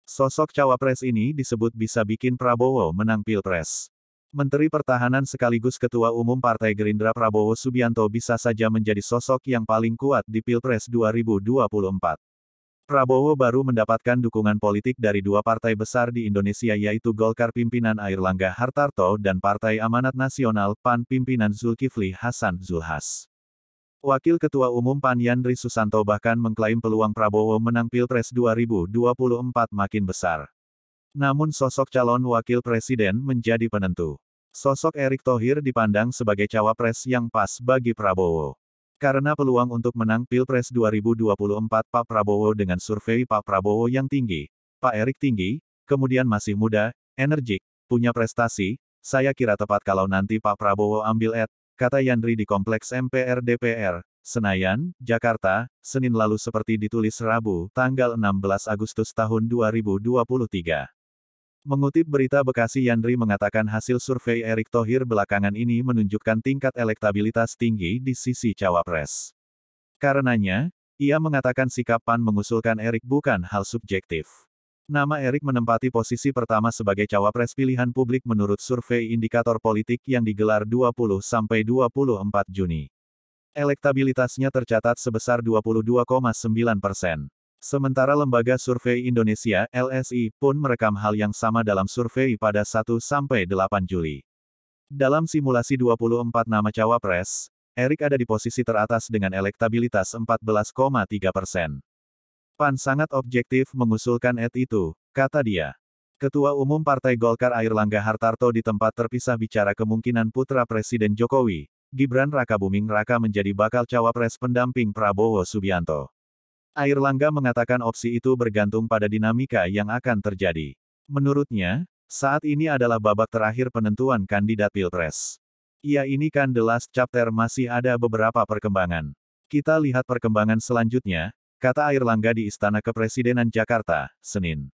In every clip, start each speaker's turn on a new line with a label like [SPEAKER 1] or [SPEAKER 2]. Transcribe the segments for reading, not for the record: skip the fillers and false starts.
[SPEAKER 1] Sosok cawapres ini disebut bisa bikin Prabowo menang Pilpres. Menteri Pertahanan sekaligus Ketua Umum Partai Gerindra Prabowo Subianto bisa saja menjadi sosok yang paling kuat di Pilpres 2024. Prabowo baru mendapatkan dukungan politik dari dua partai besar di Indonesia yaitu Golkar pimpinan Airlangga Hartarto dan Partai Amanat Nasional PAN pimpinan Zulkifli Hasan Zulhas. Wakil Ketua Umum PAN Yandri Susanto bahkan mengklaim peluang Prabowo menang Pilpres 2024 makin besar. Namun sosok calon wakil presiden menjadi penentu. Sosok Erick Thohir dipandang sebagai cawapres yang pas bagi Prabowo. Karena peluang untuk menang Pilpres 2024 Pak Prabowo dengan survei Pak Prabowo yang tinggi, Pak Erick tinggi, kemudian masih muda, energik, punya prestasi, saya kira tepat kalau nanti Pak Prabowo ambil kata Yandri di Kompleks MPR DPR, Senayan, Jakarta, Senin lalu seperti ditulis Rabu, tanggal 16 Agustus tahun 2023. Mengutip berita Bekasi Yandri mengatakan hasil survei Erick Thohir belakangan ini menunjukkan tingkat elektabilitas tinggi di sisi cawapres. Karenanya, ia mengatakan sikap PAN mengusulkan Erick bukan hal subjektif. Nama Erick menempati posisi pertama sebagai cawapres pilihan publik menurut survei indikator politik yang digelar 20-24 Juni. Elektabilitasnya tercatat sebesar 22,9%. Sementara Lembaga Survei Indonesia (LSI) pun merekam hal yang sama dalam survei pada 1-8 Juli. Dalam simulasi 24 nama cawapres, Erick ada di posisi teratas dengan elektabilitas 14,3%. PAN sangat objektif mengusulkan itu, kata dia. Ketua Umum Partai Golkar Airlangga Hartarto di tempat terpisah bicara kemungkinan putra Presiden Jokowi, Gibran Rakabuming Raka menjadi bakal cawapres pendamping Prabowo Subianto. Airlangga mengatakan opsi itu bergantung pada dinamika yang akan terjadi. Menurutnya, saat ini adalah babak terakhir penentuan kandidat Pilpres. Ya ini kan the last chapter masih ada beberapa perkembangan. Kita lihat perkembangan selanjutnya, kata Airlangga di Istana Kepresidenan Jakarta, Senin.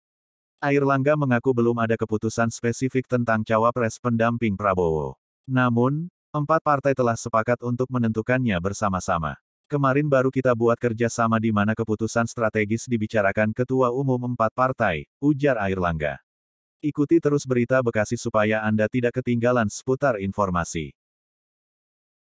[SPEAKER 1] Airlangga mengaku belum ada keputusan spesifik tentang cawapres pendamping Prabowo. Namun, 4 partai telah sepakat untuk menentukannya bersama-sama. Kemarin baru kita buat kerja sama di mana keputusan strategis dibicarakan Ketua Umum 4 partai, ujar Airlangga. Ikuti terus berita Bekasi supaya Anda tidak ketinggalan seputar informasi.